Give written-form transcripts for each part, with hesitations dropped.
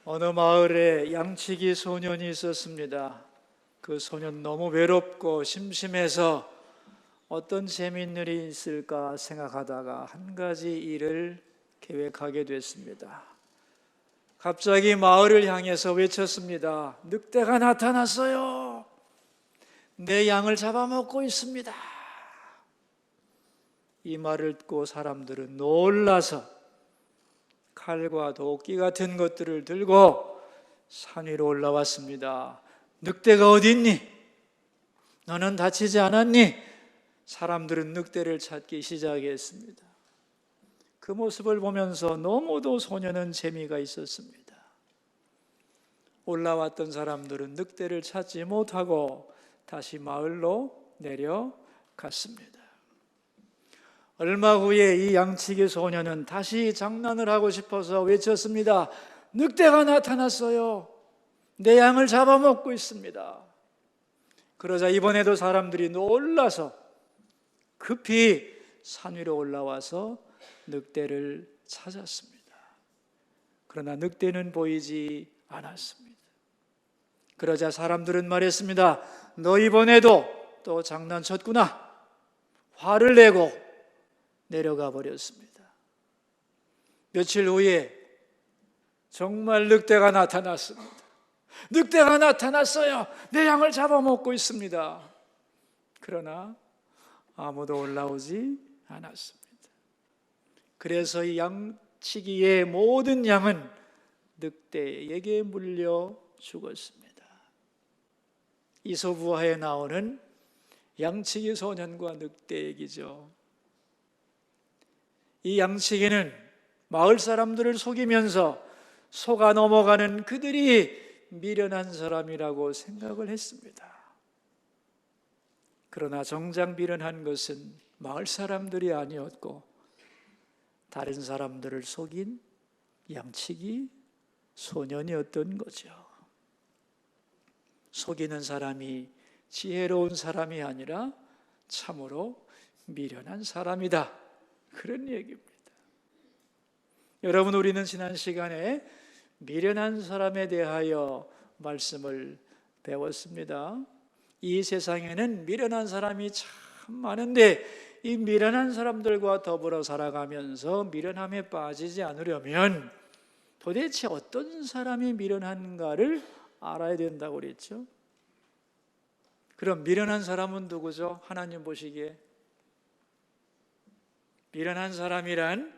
어느 마을에 양치기 소년이 있었습니다. 그 소년 너무 외롭고 심심해서 어떤 재미있는 일이 있을까 생각하다가 한 가지 일을 계획하게 됐습니다. 갑자기 마을을 향해서 외쳤습니다. 늑대가 나타났어요. 내 양을 잡아먹고 있습니다. 이 말을 듣고 사람들은 놀라서 칼과 도끼 같은 것들을 들고 산 위로 올라왔습니다. 늑대가 어디 있니? 너는 다치지 않았니? 사람들은 늑대를 찾기 시작했습니다. 그 모습을 보면서 너무도 소년은 재미가 있었습니다. 올라왔던 사람들은 늑대를 찾지 못하고 다시 마을로 내려갔습니다. 얼마 후에 이 양치기 소년은 다시 장난을 하고 싶어서 외쳤습니다. 늑대가 나타났어요. 내 양을 잡아먹고 있습니다. 그러자 이번에도 사람들이 놀라서 급히 산 위로 올라와서 늑대를 찾았습니다. 그러나 늑대는 보이지 않았습니다. 그러자 사람들은 말했습니다. 너 이번에도 또 장난쳤구나. 화를 내고 내려가 버렸습니다. 며칠 후에 정말 늑대가 나타났습니다. 늑대가 나타났어요. 내 양을 잡아먹고 있습니다. 그러나 아무도 올라오지 않았습니다. 그래서 이 양치기의 모든 양은 늑대에게 물려 죽었습니다. 이솝우화에 나오는 양치기 소년과 늑대 얘기죠. 이 양치기는 마을 사람들을 속이면서 속아 넘어가는 그들이 미련한 사람이라고 생각을 했습니다. 그러나 정작 미련한 것은 마을 사람들이 아니었고 다른 사람들을 속인 양치기 소년이었던 거죠. 속이는 사람이 지혜로운 사람이 아니라 참으로 미련한 사람이다. 그런 얘기입니다. 여러분, 우리는 지난 시간에 미련한 사람에 대하여 말씀을 배웠습니다. 이 세상에는 미련한 사람이 참 많은데 이 미련한 사람들과 더불어 살아가면서 미련함에 빠지지 않으려면 도대체 어떤 사람이 미련한가를 알아야 된다고 그랬죠. 그럼 미련한 사람은 누구죠? 하나님 보시기에 미련한 사람이란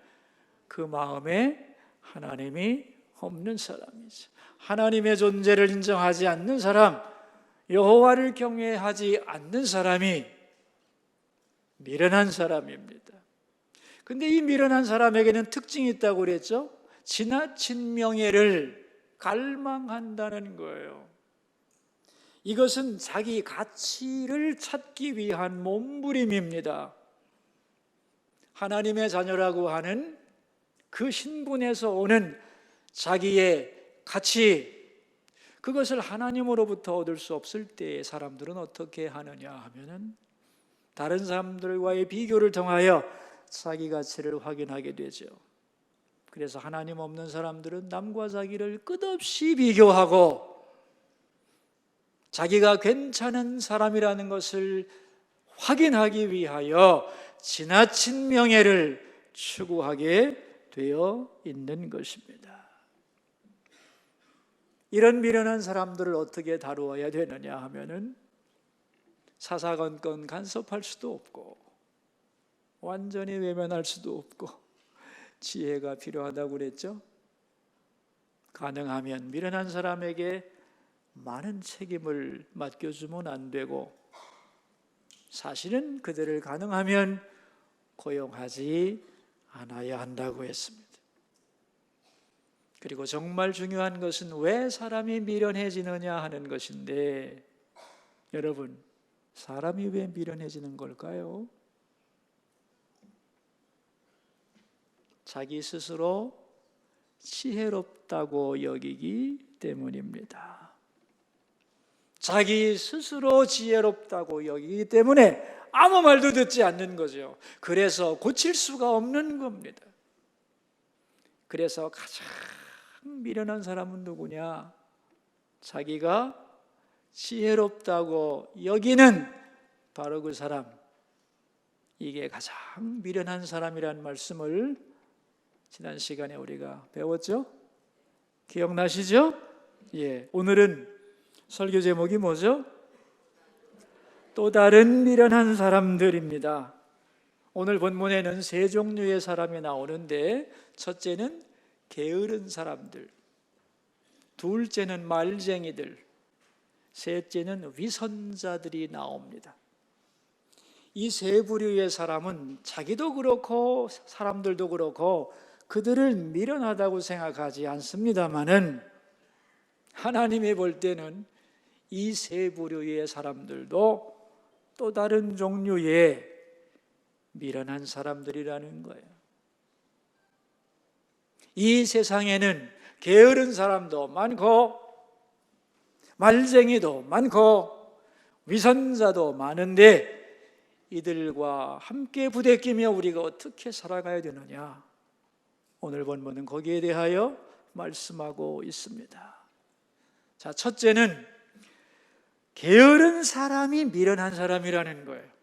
그 마음에 하나님이 없는 사람이죠. 하나님의 존재를 인정하지 않는 사람, 여호와를 경외하지 않는 사람이 미련한 사람입니다. 근데 이 미련한 사람에게는 특징이 있다고 그랬죠. 지나친 명예를 갈망한다는 거예요. 이것은 자기 가치를 찾기 위한 몸부림입니다. 하나님의 자녀라고 하는 그 신분에서 오는 자기의 가치, 그것을 하나님으로부터 얻을 수 없을 때 사람들은 어떻게 하느냐 하면은 다른 사람들과의 비교를 통하여 자기 가치를 확인하게 되죠. 그래서 하나님 없는 사람들은 남과 자기를 끝없이 비교하고 자기가 괜찮은 사람이라는 것을 확인하기 위하여 지나친 명예를 추구하게 되어 있는 것입니다. 이런 미련한 사람들을 어떻게 다루어야 되느냐 하면은 사사건건 간섭할 수도 없고 완전히 외면할 수도 없고 지혜가 필요하다고 그랬죠. 가능하면 미련한 사람에게 많은 책임을 맡겨주면 안 되고 사실은 그들을 가능하면 고용하지 않아야 한다고 했습니다. 그리고 정말 중요한 것은 왜 사람이 미련해지느냐 하는 것인데, 여러분, 사람이 왜 미련해지는 걸까요? 자기 스스로 지혜롭다고 여기기 때문입니다. 자기 스스로 지혜롭다고 여기기 때문에 아무 말도 듣지 않는 거죠. 그래서 고칠 수가 없는 겁니다. 그래서 가장 미련한 사람은 누구냐? 자기가 지혜롭다고 여기는 바로 그 사람, 이게 가장 미련한 사람이라는 말씀을 지난 시간에 우리가 배웠죠? 기억나시죠? 예, 오늘은 설교 제목이 뭐죠? 또 다른 미련한 사람들입니다. 오늘 본문에는 세 종류의 사람이 나오는데, 첫째는 게으른 사람들, 둘째는 말쟁이들, 셋째는 위선자들이 나옵니다. 이 세 부류의 사람은 자기도 그렇고 사람들도 그렇고 그들을 미련하다고 생각하지 않습니다마는, 하나님이 볼 때는 이 세 부류의 사람들도 또 다른 종류의 미련한 사람들이라는 거예요. 이 세상에는 게으른 사람도 많고 말쟁이도 많고 위선자도 많은데, 이들과 함께 부대끼며 우리가 어떻게 살아가야 되느냐, 오늘 본문은 거기에 대하여 말씀하고 있습니다. 자, 첫째는 게으른 사람이 미련한 사람이라는 거예요.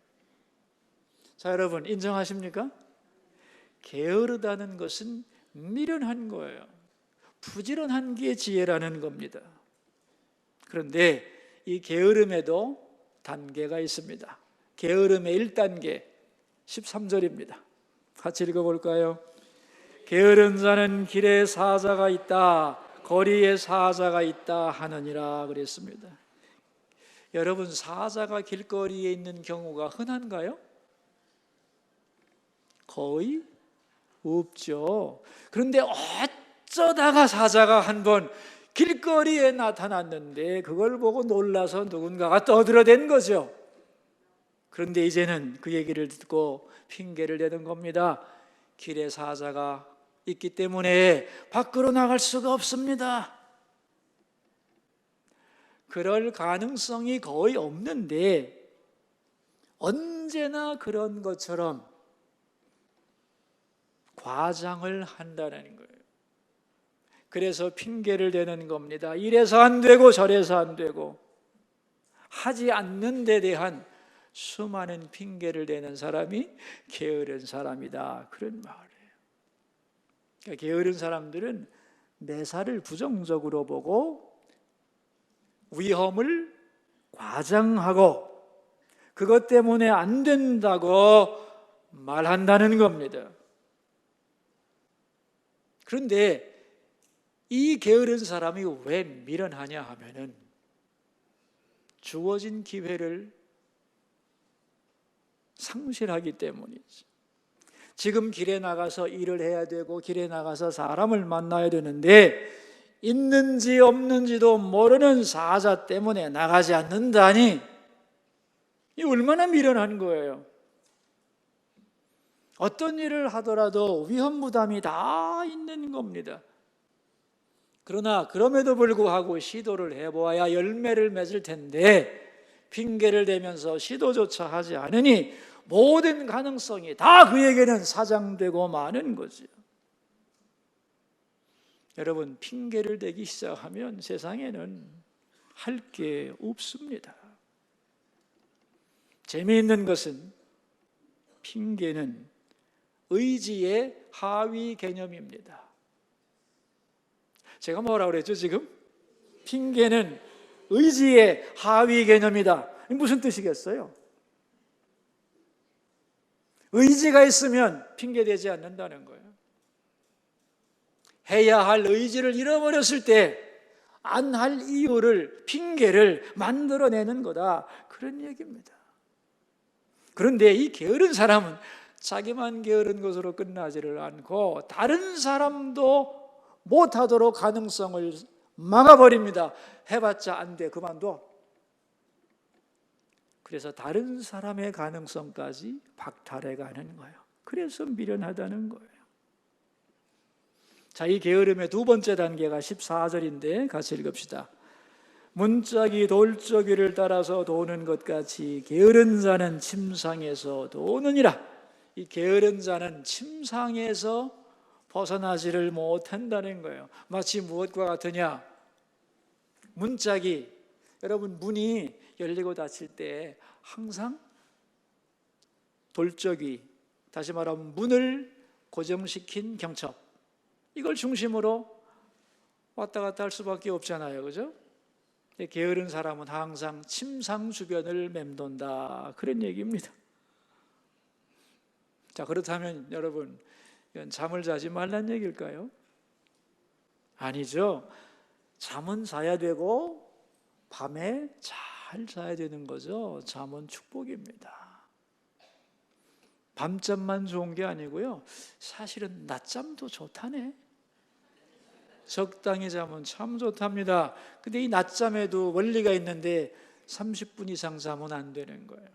자, 여러분 인정하십니까? 게으르다는 것은 미련한 거예요. 부지런한 게 지혜라는 겁니다. 그런데 이 게으름에도 단계가 있습니다. 게으름의 1단계 13절입니다. 같이 읽어볼까요? 게으른 자는 길에 사자가 있다, 거리에 사자가 있다 하느니라 그랬습니다. 여러분, 사자가 길거리에 있는 경우가 흔한가요? 거의 없죠. 그런데 어쩌다가 사자가 한번 길거리에 나타났는데 그걸 보고 놀라서 누군가가 떠들어댄 거죠. 그런데 이제는 그 얘기를 듣고 핑계를 대는 겁니다. 길에 사자가 있기 때문에 밖으로 나갈 수가 없습니다. 그럴 가능성이 거의 없는데 언제나 그런 것처럼 과장을 한다는 거예요. 그래서 핑계를 대는 겁니다. 이래서 안 되고 저래서 안 되고 하지 않는 데 대한 수많은 핑계를 대는 사람이 게으른 사람이다, 그런 말이에요. 그러니까 게으른 사람들은 매사를 부정적으로 보고 위험을 과장하고 그것 때문에 안 된다고 말한다는 겁니다. 그런데 이 게으른 사람이 왜 미련하냐 하면은 주어진 기회를 상실하기 때문이지. 지금 길에 나가서 일을 해야 되고 길에 나가서 사람을 만나야 되는데 있는지 없는지도 모르는 사자 때문에 나가지 않는다니, 이 얼마나 미련한 거예요. 어떤 일을 하더라도 위험 부담이 다 있는 겁니다. 그러나 그럼에도 불구하고 시도를 해보아야 열매를 맺을 텐데 핑계를 대면서 시도조차 하지 않으니 모든 가능성이 다 그에게는 사장되고 마는 거죠. 여러분, 핑계를 대기 시작하면 세상에는 할 게 없습니다. 재미있는 것은 핑계는 의지의 하위 개념입니다. 제가 뭐라고 그랬죠 지금? 핑계는 의지의 하위 개념이다. 무슨 뜻이겠어요? 의지가 있으면 핑계대지 않는다는 거예요. 해야 할 의지를 잃어버렸을 때 안 할 이유를, 핑계를 만들어내는 거다, 그런 얘기입니다. 그런데 이 게으른 사람은 자기만 게으른 것으로 끝나지를 않고 다른 사람도 못하도록 가능성을 막아버립니다. 해봤자 안 돼, 그만둬. 그래서 다른 사람의 가능성까지 박탈해가는 거예요. 그래서 미련하다는 거예요. 자, 이 게으름의 두 번째 단계가 14절인데 같이 읽읍시다. 문짝이 돌적이를 따라서 도는 것 같이 게으른 자는 침상에서 도느니라. 이 게으른 자는 침상에서 벗어나지를 못한다는 거예요. 마치 무엇과 같으냐? 문짝이, 여러분 문이 열리고 닫힐 때 항상 돌적이, 다시 말하면 문을 고정시킨 경첩, 이걸 중심으로 왔다 갔다 할 수밖에 없잖아요. 그죠? 게으른 사람은 항상 침상 주변을 맴돈다, 그런 얘기입니다. 자, 그렇다면 여러분, 이건 잠을 자지 말란 얘기일까요? 아니죠. 잠은 자야 되고 밤에 잘 자야 되는 거죠. 잠은 축복입니다. 밤잠만 좋은 게 아니고요, 사실은 낮잠도 좋다네. 적당히 자면 참 좋답니다. 근데 이 낮잠에도 원리가 있는데 30분 이상 자면 안 되는 거예요.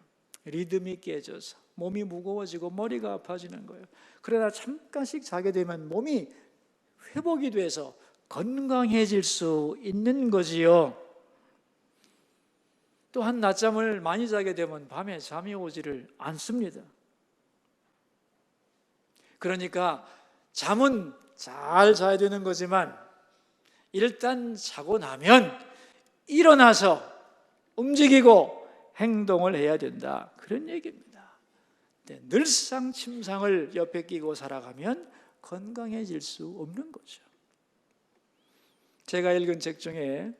리듬이 깨져서 몸이 무거워지고 머리가 아파지는 거예요. 그러나 잠깐씩 자게 되면 몸이 회복이 돼서 건강해질 수 있는 거지요. 또한 낮잠을 많이 자게 되면 밤에 잠이 오지를 않습니다. 그러니까 잠은 잘 자야 되는 거지만 일단 자고 나면 일어나서 움직이고 행동을 해야 된다, 그런 얘기입니다. 늘상 침상을 옆에 끼고 살아가면 건강해질 수 없는 거죠. 제가 읽은 책 중에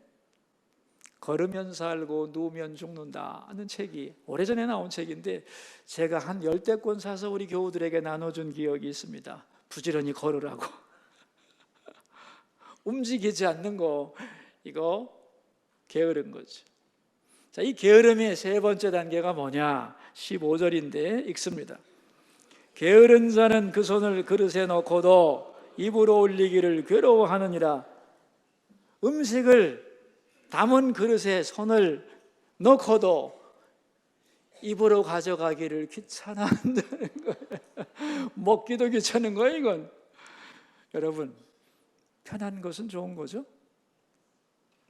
걸으면 살고 누우면 죽는다는 책이 오래전에 나온 책인데, 제가 한 10권 사서 우리 교우들에게 나눠준 기억이 있습니다. 부지런히 걸으라고. 움직이지 않는 거, 이거 게으른 거죠. 자, 이 게으름의 세 번째 단계가 뭐냐? 15절인데 읽습니다. 게으른 자는 그 손을 그릇에 넣고도 입으로 올리기를 괴로워하느니라. 음식을 담은 그릇에 손을 넣고도 입으로 가져가기를 귀찮아한다는 거예요. 먹기도 귀찮은 거예요, 이건. 여러분, 편한 것은 좋은 거죠?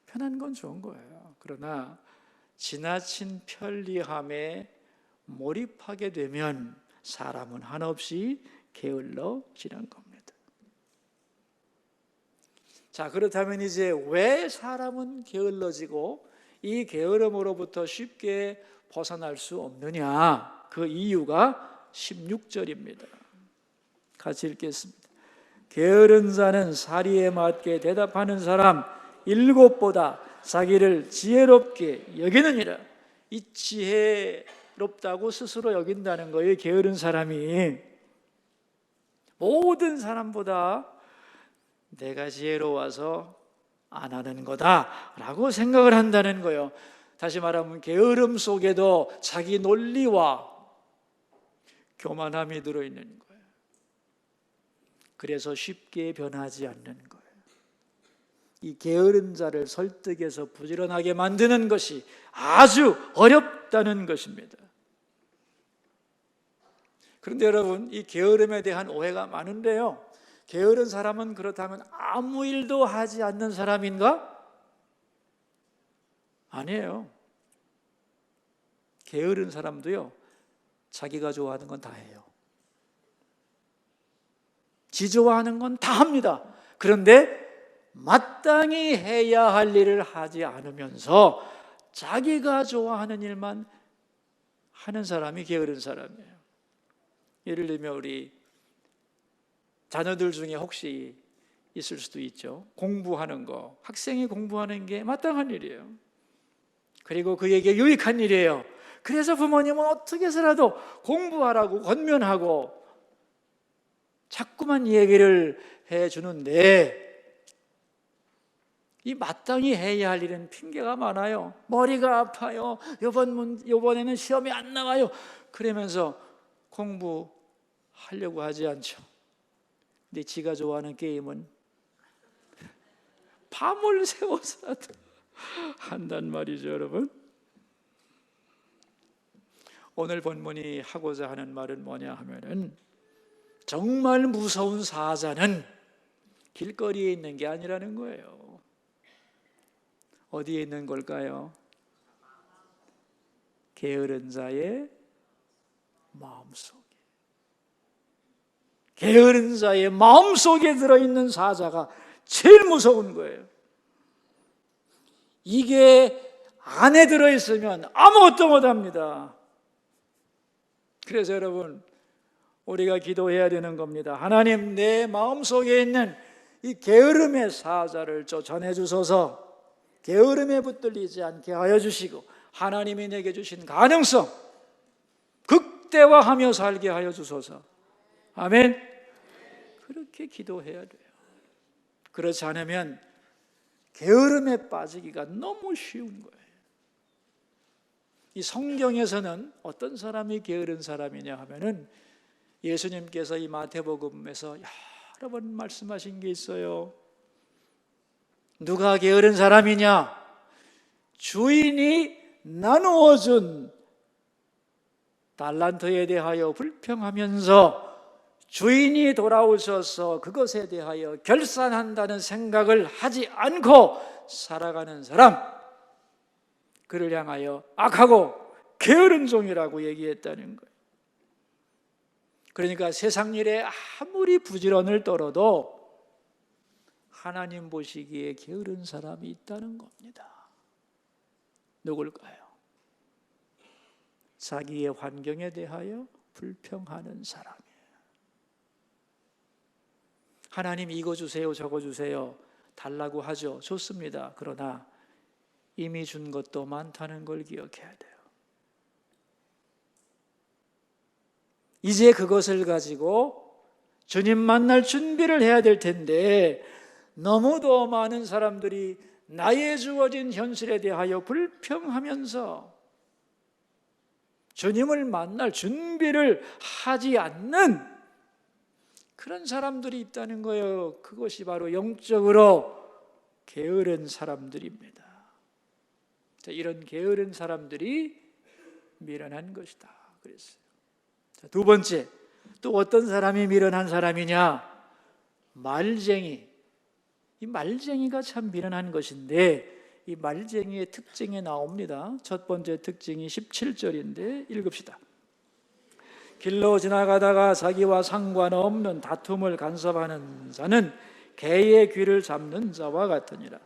편한 건 좋은 거예요. 그러나 지나친 편리함에 몰입하게 되면 사람은 한없이 게을러지는 겁니다. 자, 그렇다면 이제 왜 사람은 게을러지고 이 게으름으로부터 쉽게 벗어날 수 없느냐? 그 이유가 16절입니다. 같이 읽겠습니다. 게으른 자는 사리에 맞게 대답하는 사람 7보다 자기를 지혜롭게 여기느니라. 이 지혜롭다고 스스로 여긴다는 거예요. 게으른 사람이 모든 사람보다 내가 지혜로워서 안 하는 거다라고 생각을 한다는 거예요. 다시 말하면 게으름 속에도 자기 논리와 교만함이 들어있는 거예요. 그래서 쉽게 변하지 않는 거예요. 이 게으른 자를 설득해서 부지런하게 만드는 것이 아주 어렵다는 것입니다. 그런데 여러분, 이 게으름에 대한 오해가 많은데요, 게으른 사람은 그렇다면 아무 일도 하지 않는 사람인가? 아니에요. 게으른 사람도요, 자기가 좋아하는 건 다 해요. 지 좋아하는 건 다 합니다. 그런데 마땅히 해야 할 일을 하지 않으면서 자기가 좋아하는 일만 하는 사람이 게으른 사람이에요. 예를 들면 우리 자녀들 중에 혹시 있을 수도 있죠. 공부하는 거, 학생이 공부하는 게 마땅한 일이에요. 그리고 그에게 유익한 일이에요. 그래서 부모님은 어떻게 해서라도 공부하라고 권면하고 자꾸만 얘기를 해주는데, 이 마땅히 해야 할 일은 핑계가 많아요. 머리가 아파요. 이번에는 시험이 안 나와요. 그러면서 공부하려고 하지 않죠. 근데 지가 좋아하는 게임은 밤을 새워서라도 한단 말이죠, 여러분. 오늘 본문이 하고자 하는 말은 뭐냐 하면은, 정말 무서운 사자는 길거리에 있는 게 아니라는 거예요. 어디에 있는 걸까요? 게으른 자의 마음속에. 게으른 자의 마음속에 들어있는 사자가 제일 무서운 거예요. 이게 안에 들어있으면 아무것도 못합니다. 그래서 여러분, 우리가 기도해야 되는 겁니다. 하나님, 내 마음속에 있는 이 게으름의 사자를 쫓아내 주소서. 게으름에 붙들리지 않게 하여 주시고, 하나님이 내게 주신 가능성 극대화하며 살게 하여 주소서. 아멘. 그렇게 기도해야 돼요. 그렇지 않으면 게으름에 빠지기가 너무 쉬운 거예요. 이 성경에서는 어떤 사람이 게으른 사람이냐 하면은, 예수님께서 이 마태복음에서 여러 번 말씀하신 게 있어요. 누가 게으른 사람이냐? 주인이 나누어 준 달란트에 대하여 불평하면서 주인이 돌아오셔서 그것에 대하여 결산한다는 생각을 하지 않고 살아가는 사람, 그를 향하여 악하고 게으른 종이라고 얘기했다는 거예요. 그러니까 세상 일에 아무리 부지런을 떨어도 하나님 보시기에 게으른 사람이 있다는 겁니다. 누굴까요? 자기의 환경에 대하여 불평하는 사람이에요. 하나님 이거 주세요, 저거 주세요 달라고 하죠. 좋습니다. 그러나 이미 준 것도 많다는 걸 기억해야 돼요. 이제 그것을 가지고 주님 만날 준비를 해야 될 텐데, 너무도 많은 사람들이 나의 주어진 현실에 대하여 불평하면서 주님을 만날 준비를 하지 않는 그런 사람들이 있다는 거예요. 그것이 바로 영적으로 게으른 사람들입니다. 자, 이런 게으른 사람들이 미련한 것이다 그랬어요. 자, 두 번째, 또 어떤 사람이 미련한 사람이냐? 말쟁이. 이 말쟁이가 참 미련한 것인데, 이 말쟁이의 특징이 나옵니다. 첫 번째 특징이 17절인데 읽읍시다. 길로 지나가다가 자기와 상관없는 다툼을 간섭하는 자는 개의 귀를 잡는 자와 같으니라.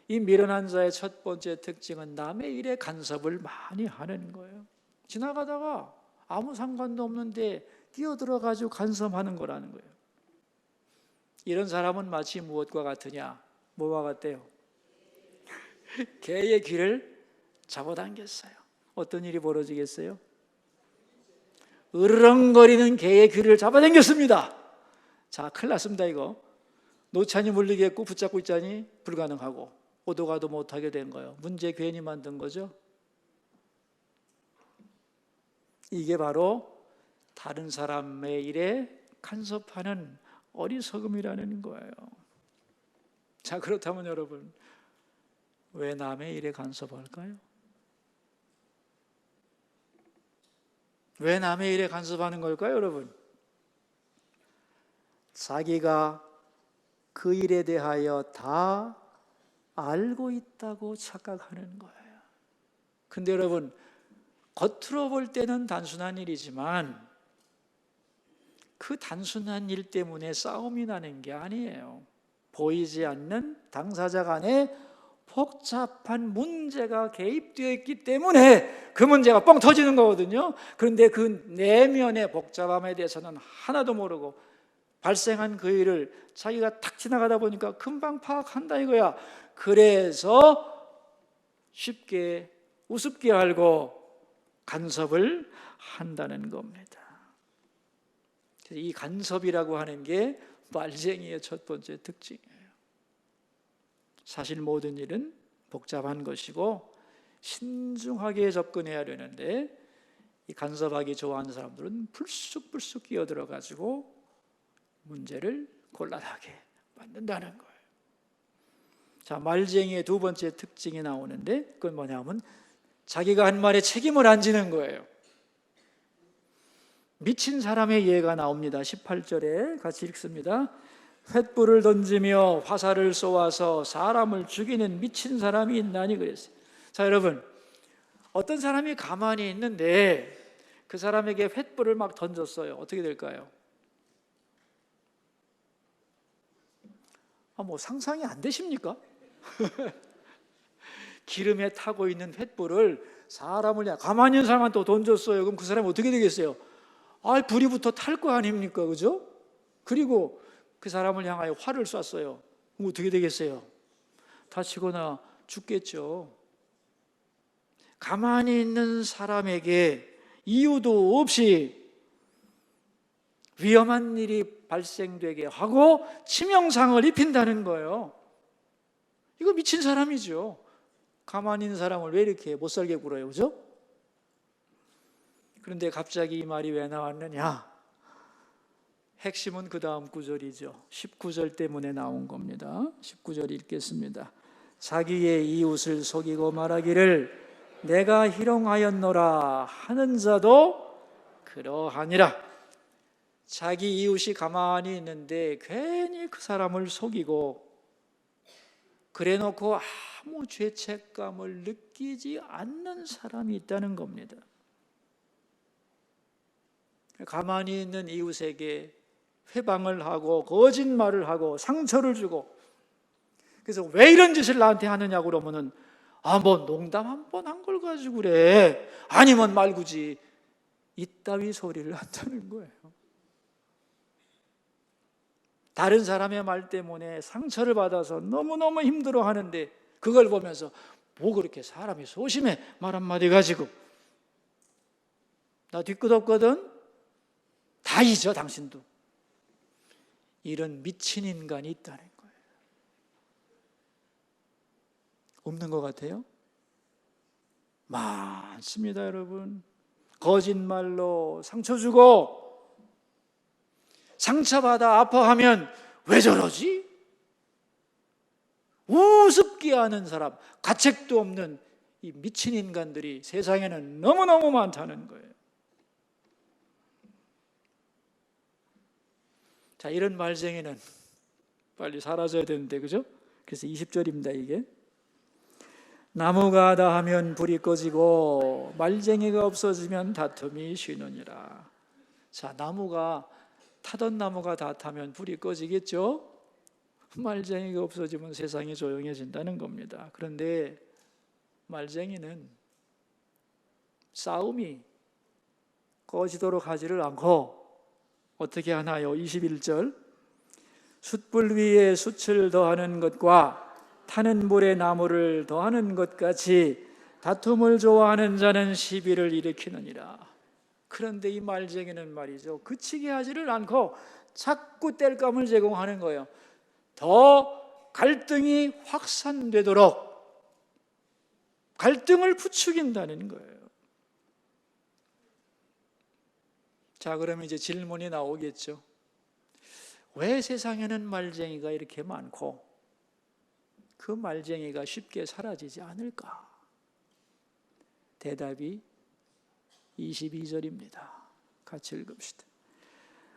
이 미련한 자의 첫 번째 특징은 남의 일에 간섭을 많이 하는 거예요. 지나가다가 아무 상관도 없는데 끼어들어가지고 간섭하는 거라는 거예요. 이런 사람은 마치 무엇과 같으냐? 뭐와 같대요? 개의 귀를 잡아당겼어요. 어떤 일이 벌어지겠어요? 으르렁거리는 개의 귀를 잡아당겼습니다. 자, 큰일 났습니다. 이거 노찬이 물리겠고 붙잡고 있자니 불가능하고 오도 가도 못하게 된 거예요. 문제 괜히 만든 거죠. 이게 바로 다른 사람의 일에 간섭하는 어리석음이라는 거예요. 자, 그렇다면 여러분, 왜 남의 일에 간섭할까요? 왜 남의 일에 간섭하는 걸까요, 여러분? 자기가 그 일에 대하여 다 알고 있다고 착각하는 거예요. 근데 여러분, 겉으로 볼 때는 단순한 일이지만 그 단순한 일 때문에 싸움이 나는 게 아니에요. 보이지 않는 당사자 간에 복잡한 문제가 개입되어 있기 때문에 그 문제가 뻥 터지는 거거든요. 그런데 그 내면의 복잡함에 대해서는 하나도 모르고 발생한 그 일을 자기가 탁 지나가다 보니까 금방 파악한다 이거야. 그래서 쉽게 우습게 알고 간섭을 한다는 겁니다. 이 간섭이라고 하는 게 말쟁이의 첫 번째 특징이에요. 사실 모든 일은 복잡한 것이고 신중하게 접근해야 되는데, 이 간섭하기 좋아하는 사람들은 불쑥불쑥 끼어들어가지고 문제를 곤란하게 만든다는 거예요. 자, 말쟁이의 두 번째 특징이 나오는데, 그건 뭐냐면 자기가 한 말에 책임을 안 지는 거예요. 미친 사람의 예가 나옵니다. 18절에 같이 읽습니다. 횃불을 던지며 화살을 쏘아서 사람을 죽이는 미친 사람이 있나니 그랬어요. 자, 여러분, 어떤 사람이 가만히 있는데 그 사람에게 횃불을 막 던졌어요. 어떻게 될까요? 뭐 상상이 안 되십니까? 기름에 타고 있는 횃불을 사람을 가만히 있는 사람한테 또 던졌어요. 그럼 그 사람이 어떻게 되겠어요? 불이 붙어 탈 거 아닙니까? 그죠? 그리고 그 사람을 향하여 활을 쐈어요. 그럼 어떻게 되겠어요? 다치거나 죽겠죠. 가만히 있는 사람에게 이유도 없이 위험한 일이 발생되게 하고 치명상을 입힌다는 거예요. 이거 미친 사람이죠. 가만히 있는 사람을 왜 이렇게 못 살게 굴어요, 그죠? 그런데 갑자기 이 말이 왜 나왔느냐? 핵심은 그 다음 구절이죠. 19절 때문에 나온 겁니다. 19절 읽겠습니다. 자기의 이웃을 속이고 말하기를 내가 희롱하였노라 하는 자도 그러하니라. 자기 이웃이 가만히 있는데 괜히 그 사람을 속이고 그래놓고 아무 죄책감을 느끼지 않는 사람이 있다는 겁니다. 가만히 있는 이웃에게 회방을 하고 거짓말을 하고 상처를 주고, 그래서 왜 이런 짓을 나한테 하느냐고 그러면은 뭐 농담 한 번 한 걸 가지고 그래, 아니면 말고지, 이따위 소리를 한다는 거예요. 다른 사람의 말 때문에 상처를 받아서 너무너무 힘들어 하는데 그걸 보면서 뭐 그렇게 사람이 소심해, 말 한마디 가지고 나 뒤끝없거든, 다 잊어 당신도. 이런 미친 인간이 있다는 거예요. 없는 것 같아요? 많습니다, 여러분. 거짓말로 상처 주고, 상처받아 아파하면 왜 저러지? 우습게 하는 사람, 가책도 없는 이 미친 인간들이 세상에는 너무너무 많다는 거예요. 자, 이런 말쟁이는 빨리 사라져야 되는데, 그죠? 그래서 20절입니다, 이게. 나무가 다하면 불이 꺼지고 말쟁이가 없어지면 다툼이 쉬느니라. 자, 타던 나무가 다 타면 불이 꺼지겠죠? 말쟁이가 없어지면 세상이 조용해진다는 겁니다. 그런데 말쟁이는 싸움이 꺼지도록 하지를 않고 어떻게 하나요? 21절, 숯불 위에 숯을 더하는 것과 타는 불에 나무를 더하는 것 같이 다툼을 좋아하는 자는 시비를 일으키느니라. 그런데 이 말쟁이는 말이죠, 그치게 하지를 않고 자꾸 땔감을 제공하는 거예요. 더 갈등이 확산되도록 갈등을 부추긴다는 거예요. 자, 그러면 이제 질문이 나오겠죠. 왜 세상에는 말쟁이가 이렇게 많고 그 말쟁이가 쉽게 사라지지 않을까? 대답이 22절입니다. 같이 읽읍시다.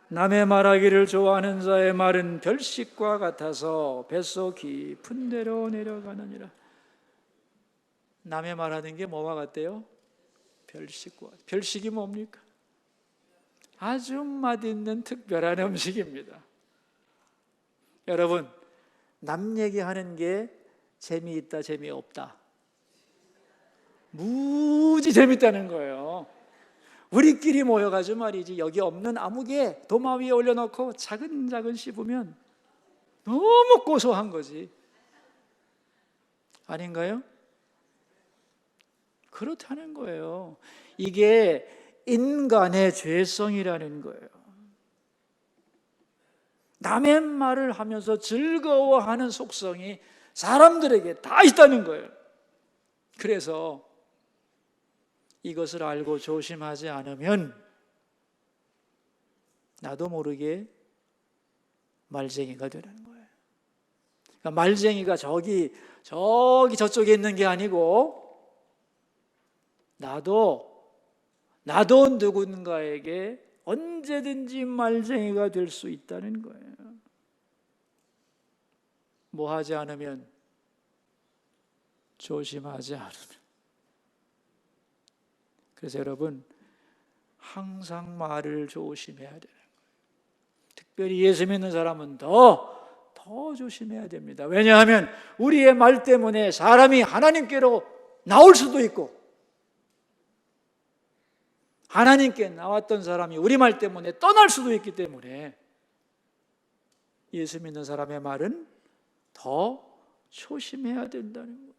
남의 말하기를 좋아하는 자의 말은 별식과 같아서 뱃속 깊은 데로 내려가느니라. 남의 말하는 게 뭐와 같대요? 별식이 뭡니까? 아주 맛있는 특별한 음식입니다. 여러분, 남 얘기하는 게 재미있다, 재미없다? 무지 재밌다는 거예요. 우리끼리 모여가지고 말이지, 여기 없는 아무개 도마 위에 올려놓고 차근차근 씹으면 너무 고소한 거지. 아닌가요? 그렇다는 거예요. 이게 인간의 죄성이라는 거예요. 남의 말을 하면서 즐거워하는 속성이 사람들에게 다 있다는 거예요. 그래서 이것을 알고 조심하지 않으면 나도 모르게 말쟁이가 되는 거예요. 그러니까 말쟁이가 저쪽에 있는 게 아니고 나도 누군가에게 언제든지 말쟁이가 될 수 있다는 거예요. 뭐 하지 않으면? 조심하지 않으면. 그래서 여러분, 항상 말을 조심해야 되는 거예요. 특별히 예수 믿는 사람은 더 더 조심해야 됩니다. 왜냐하면 우리의 말 때문에 사람이 하나님께로 나올 수도 있고, 하나님께 나왔던 사람이 우리 말 때문에 떠날 수도 있기 때문에 예수 믿는 사람의 말은 더 조심해야 된다는 거예요.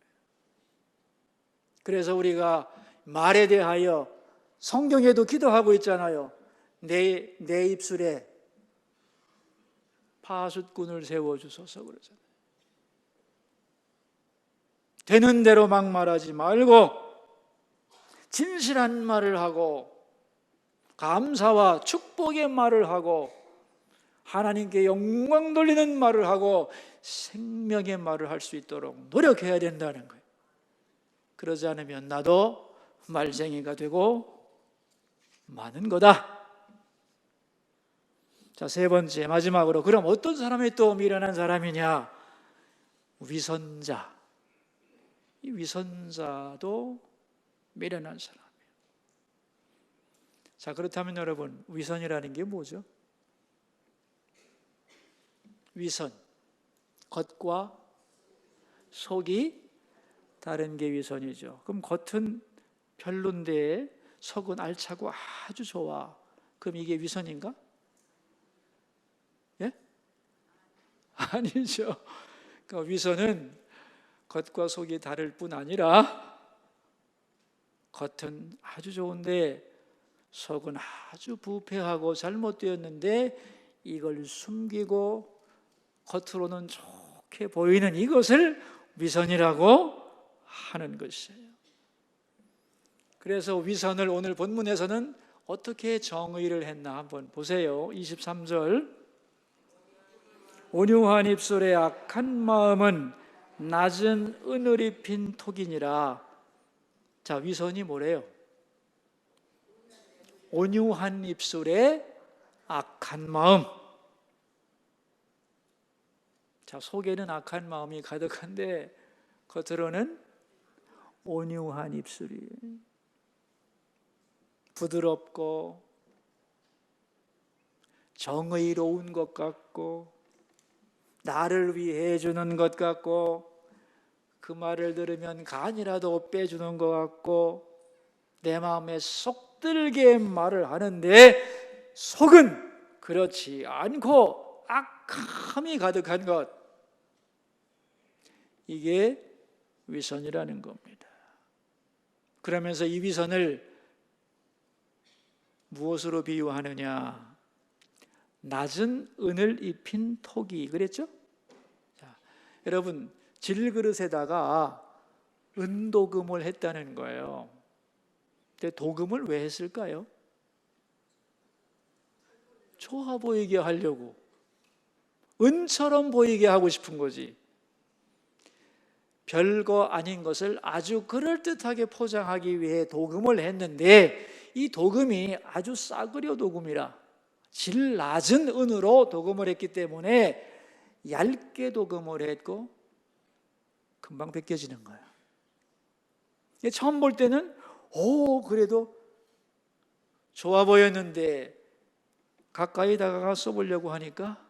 그래서 우리가 말에 대하여 성경에도 기도하고 있잖아요. 내 입술에 파수꾼을 세워주소서 그러잖아요. 되는 대로 막말하지 말고 진실한 말을 하고 감사와 축복의 말을 하고 하나님께 영광 돌리는 말을 하고 생명의 말을 할 수 있도록 노력해야 된다는 거예요. 그러지 않으면 나도 말쟁이가 되고 마는 거다. 자, 세 번째, 마지막으로, 그럼 어떤 사람이 또 미련한 사람이냐? 위선자. 이 위선자도 미련한 사람이에요. 자, 그렇다면 여러분, 위선이라는 게 뭐죠? 위선, 겉과 속이 다른 게 위선이죠. 그럼 겉은 별론데 속은 알차고 아주 좋아. 그럼 이게 위선인가? 예? 아니죠. 그러니까 위선은 겉과 속이 다를 뿐 아니라 겉은 아주 좋은데 속은 아주 부패하고 잘못되었는데 이걸 숨기고 겉으로는 좋게 보이는 이것을 위선이라고 하는 것이에요. 그래서 위선을 오늘 본문에서는 어떻게 정의를 했나 한번 보세요. 23절, 온유한 입술에 악한 마음은 낮은 은을 입힌 톡이니라. 자, 위선이 뭐래요? 온유한 입술에 악한 마음. 자, 속에는 악한 마음이 가득한데 겉으로는 온유한 입술이에요. 부드럽고 정의로운 것 같고 나를 위해 해주는 것 같고 그 말을 들으면 간이라도 빼주는 것 같고 내 마음에 쏙 들게 말을 하는데 속은 그렇지 않고 악함이 가득한 것, 이게 위선이라는 겁니다. 그러면서 이 위선을 무엇으로 비유하느냐? 낮은 은을 입힌 톡이, 그랬죠? 자, 여러분, 질그릇에다가 은도금을 했다는 거예요. 근데 도금을 왜 했을까요? 좋아 보이게 하려고, 은처럼 보이게 하고 싶은 거지. 별거 아닌 것을 아주 그럴듯하게 포장하기 위해 도금을 했는데 이 도금이 아주 싸구려 도금이라 질 낮은 은으로 도금을 했기 때문에 얇게 도금을 했고 금방 벗겨지는 거예요. 처음 볼 때는 그래도 좋아 보였는데 가까이 다가가 써보려고 하니까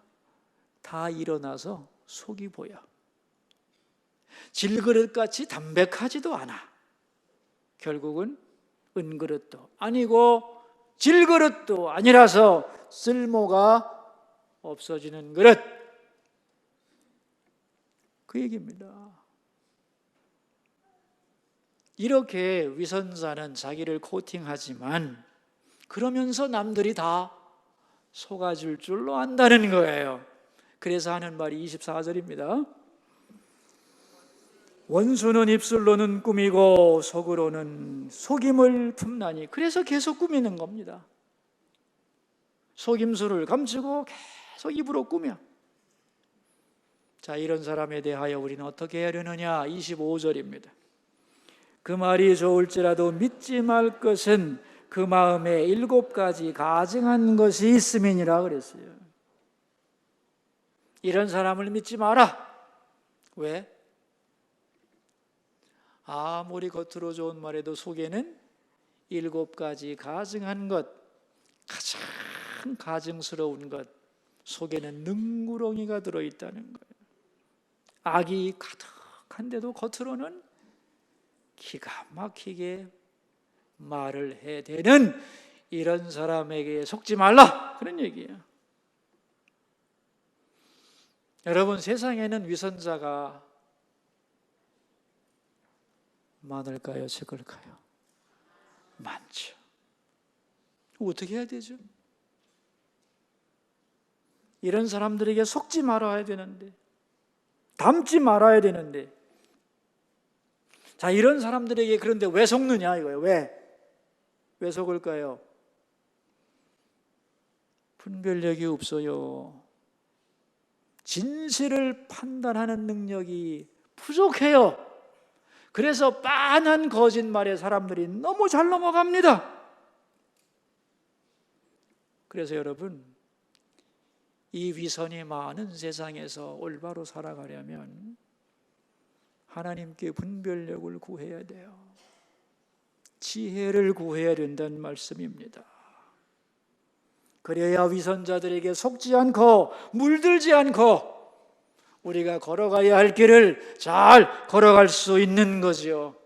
다 일어나서 속이 보여. 질그릇같이 담백하지도 않아. 결국은 은그릇도 아니고 질그릇도 아니라서 쓸모가 없어지는 그릇. 그 얘기입니다. 이렇게 위선자는 자기를 코팅하지만 그러면서 남들이 다 속아줄 줄로 안다는 거예요. 그래서 하는 말이 24절입니다. 원수는 입술로는 꾸미고 속으로는 속임을 품나니. 그래서 계속 꾸미는 겁니다. 속임수를 감추고 계속 입으로 꾸며. 자, 이런 사람에 대하여 우리는 어떻게 하려느냐? 25절입니다. 그 말이 좋을지라도 믿지 말 것은 그 마음에 7가지 가증한 것이 있음이니라 그랬어요. 이런 사람을 믿지 마라. 왜? 아무리 겉으로 좋은 말에도 속에는 7가지 가증한 것, 가장 가증스러운 것, 속에는 능구렁이가 들어있다는 거예요. 악이 가득한데도 겉으로는 기가 막히게 말을 해대는 이런 사람에게 속지 말라, 그런 얘기예요. 여러분, 세상에는 위선자가 많을까요, 적을까요? 많죠. 어떻게 해야 되죠? 이런 사람들에게 속지 말아야 되는데, 닮지 말아야 되는데, 자, 이런 사람들에게 그런데 왜 속느냐 이거예요. 왜 속을까요? 분별력이 없어요. 진실을 판단하는 능력이 부족해요. 그래서 빤한 거짓말에 사람들이 너무 잘 넘어갑니다. 그래서 여러분, 이 위선이 많은 세상에서 올바로 살아가려면 하나님께 분별력을 구해야 돼요. 지혜를 구해야 된다는 말씀입니다. 그래야 위선자들에게 속지 않고 물들지 않고 우리가 걸어가야 할 길을 잘 걸어갈 수 있는 거죠.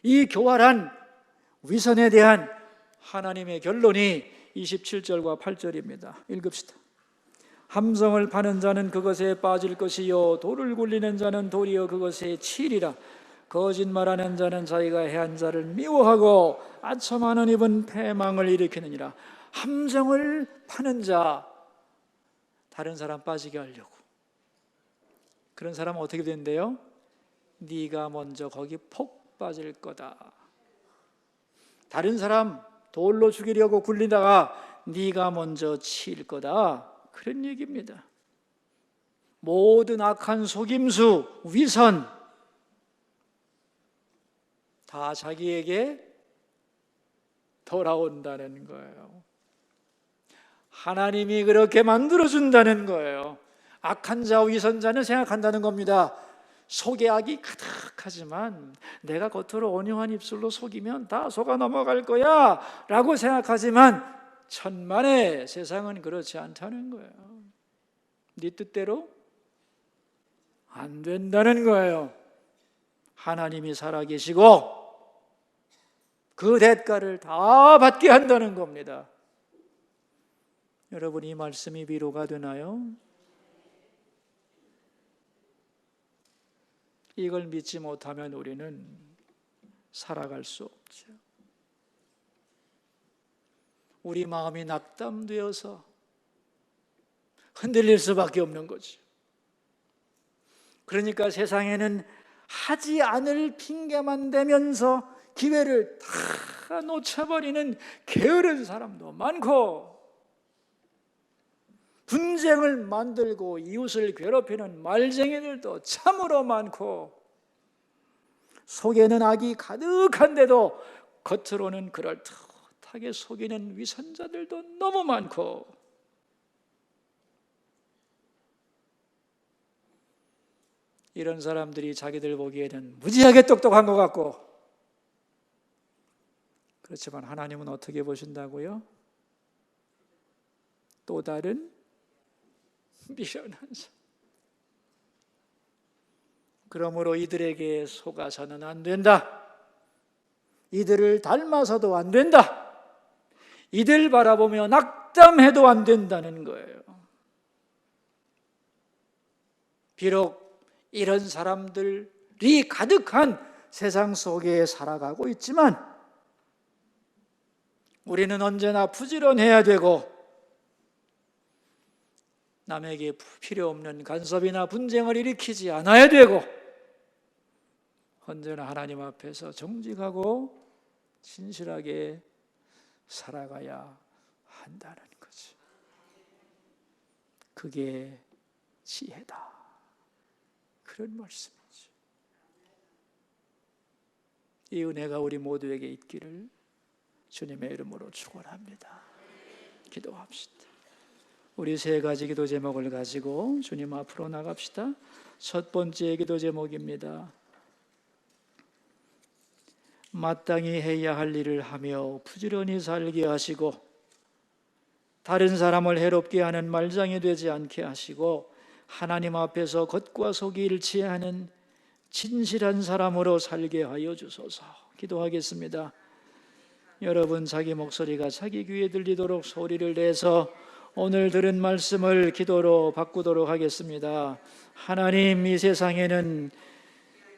이 교활한 위선에 대한 하나님의 결론이 27절과 8절입니다. 읽읍시다. 함성을 파는 자는 그것에 빠질 것이요 돌을 굴리는 자는 도리어 그것에 치리라. 거짓말하는 자는 자기가 해한 자를 미워하고 아첨하는 입은 패망을 일으키느니라. 함정을 파는 자, 다른 사람 빠지게 하려고. 그런 사람은 어떻게 된대요? 네가 먼저 거기 폭 빠질 거다. 다른 사람 돌로 죽이려고 굴리다가 네가 먼저 칠 거다, 그런 얘기입니다. 모든 악한 속임수, 위선 다 자기에게 돌아온다는 거예요. 하나님이 그렇게 만들어준다는 거예요. 악한 자, 위선자는 생각한다는 겁니다. 속에 악이 가득하지만 내가 겉으로 온유한 입술로 속이면 다 속아 넘어갈 거야 라고 생각하지만 천만에 세상은 그렇지 않다는 거예요. 네 뜻대로 안 된다는 거예요. 하나님이 살아계시고 그 대가를 다 받게 한다는 겁니다. 여러분, 이 말씀이 위로가 되나요? 이걸 믿지 못하면 우리는 살아갈 수 없죠. 우리 마음이 낙담되어서 흔들릴 수밖에 없는 거죠. 그러니까 세상에는 하지 않을 핑계만 대면서 기회를 다 놓쳐버리는 게으른 사람도 많고, 분쟁을 만들고 이웃을 괴롭히는 말쟁이들도 참으로 많고, 속에는 악이 가득한데도 겉으로는 그럴듯하게 속이는 위선자들도 너무 많고, 이런 사람들이 자기들 보기에는 무지하게 똑똑한 것 같고, 그렇지만 하나님은 어떻게 보신다고요? 또 다른 미련한 자. 그러므로 이들에게 속아서는 안 된다. 이들을 닮아서도 안 된다. 이들 바라보며 낙담해도 안 된다는 거예요. 비록 이런 사람들이 가득한 세상 속에 살아가고 있지만 우리는 언제나 부지런해야 되고, 남에게 필요 없는 간섭이나 분쟁을 일으키지 않아야 되고, 언제나 하나님 앞에서 정직하고 진실하게 살아가야 한다는 거지. 그게 지혜다, 그런 말씀이죠. 이 은혜가 우리 모두에게 있기를 주님의 이름으로 축원합니다. 기도합시다. 우리 세 가지 기도 제목을 가지고 주님 앞으로 나갑시다. 첫 번째 기도 제목입니다. 마땅히 해야 할 일을 하며 부지런히 살게 하시고, 다른 사람을 해롭게 하는 말장이 되지 않게 하시고, 하나님 앞에서 겉과 속이 일치하는 진실한 사람으로 살게 하여 주소서. 기도하겠습니다. 여러분, 자기 목소리가 자기 귀에 들리도록 소리를 내서 오늘 들은 말씀을 기도로 바꾸도록 하겠습니다. 하나님, 이 세상에는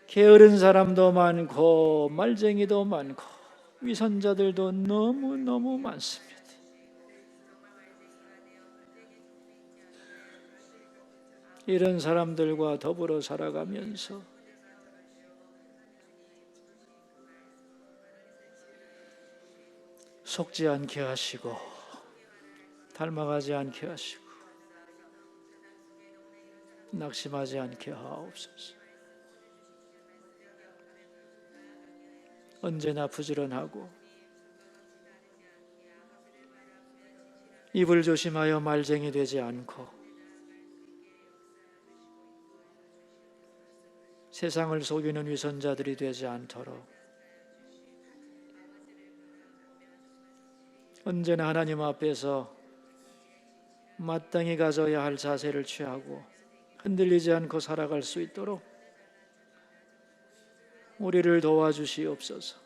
게으른 사람도 많고 말쟁이도 많고 위선자들도 너무너무 많습니다. 이런 사람들과 더불어 살아가면서 속지 않게 하시고 닮아가지 않게 하시고 낙심하지 않게 하옵소서. 언제나 부지런하고 입을 조심하여 말쟁이 되지 않고 세상을 속이는 위선자들이 되지 않도록 언제나 하나님 앞에서 마땅히 가져야 할 자세를 취하고 흔들리지 않고 살아갈 수 있도록 우리를 도와주시옵소서.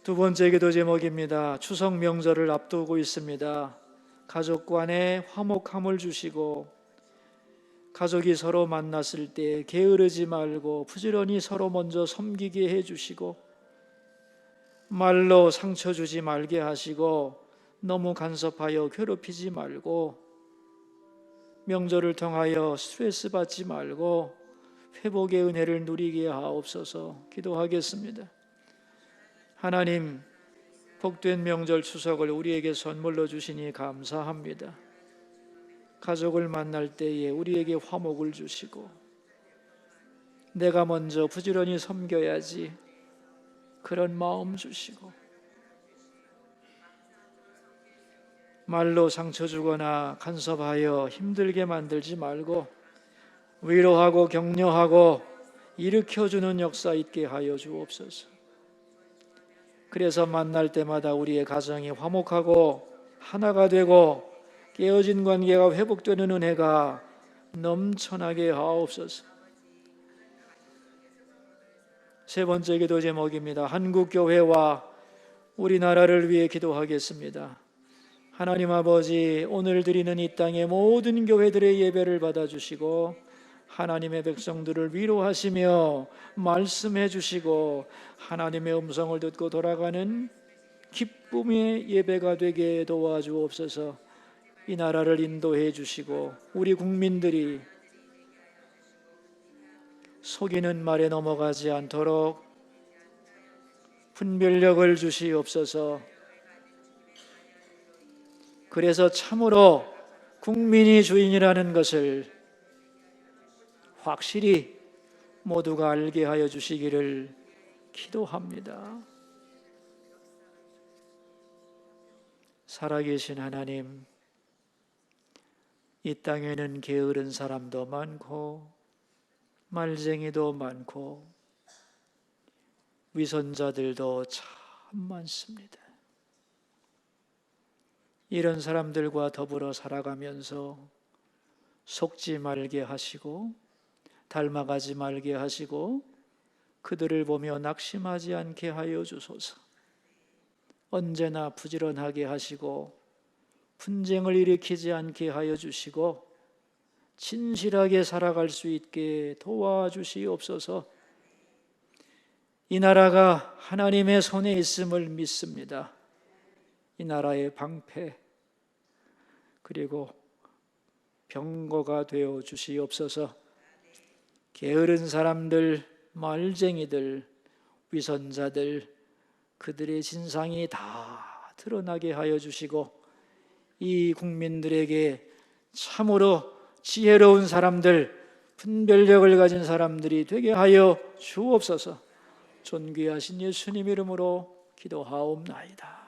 두 번째 기도 제목입니다. 추석 명절을 앞두고 있습니다. 가족 간에 화목함을 주시고 가족이 서로 만났을 때 게으르지 말고 부지런히 서로 먼저 섬기게 해주시고 말로 상처 주지 말게 하시고 너무 간섭하여 괴롭히지 말고 명절을 통하여 스트레스 받지 말고 회복의 은혜를 누리게 하옵소서. 기도하겠습니다. 하나님, 복된 명절 추석을 우리에게 선물로 주시니 감사합니다. 가족을 만날 때에 우리에게 화목을 주시고 내가 먼저 부지런히 섬겨야지 그런 마음 주시고 말로 상처 주거나 간섭하여 힘들게 만들지 말고 위로하고 격려하고 일으켜주는 역사 있게 하여 주옵소서. 그래서 만날 때마다 우리의 가정이 화목하고 하나가 되고 깨어진 관계가 회복되는 은혜가 넘쳐나게 하옵소서. 세 번째 기도 제목입니다. 한국교회와 우리나라를 위해 기도하겠습니다. 하나님 아버지, 오늘 드리는 이 땅의 모든 교회들의 예배를 받아주시고 하나님의 백성들을 위로하시며 말씀해 주시고 하나님의 음성을 듣고 돌아가는 기쁨의 예배가 되게 도와주옵소서. 이 나라를 인도해 주시고 우리 국민들이 속이는 말에 넘어가지 않도록 분별력을 주시옵소서. 그래서 참으로 국민이 주인이라는 것을 확실히 모두가 알게 하여 주시기를 기도합니다. 살아계신 하나님, 이 땅에는 게으른 사람도 많고 말쟁이도 많고 위선자들도 참 많습니다. 이런 사람들과 더불어 살아가면서 속지 말게 하시고 닮아가지 말게 하시고 그들을 보며 낙심하지 않게 하여 주소서. 언제나 부지런하게 하시고 분쟁을 일으키지 않게 하여 주시고 진실하게 살아갈 수 있게 도와주시옵소서. 이 나라가 하나님의 손에 있음을 믿습니다. 이 나라의 방패 그리고 병거가 되어 주시옵소서. 게으른 사람들, 말쟁이들, 위선자들 그들의 진상이 다 드러나게 하여 주시고 이 국민들에게 참으로 지혜로운 사람들, 분별력을 가진 사람들이 되게 하여 주옵소서. 존귀하신 예수님 이름으로 기도하옵나이다.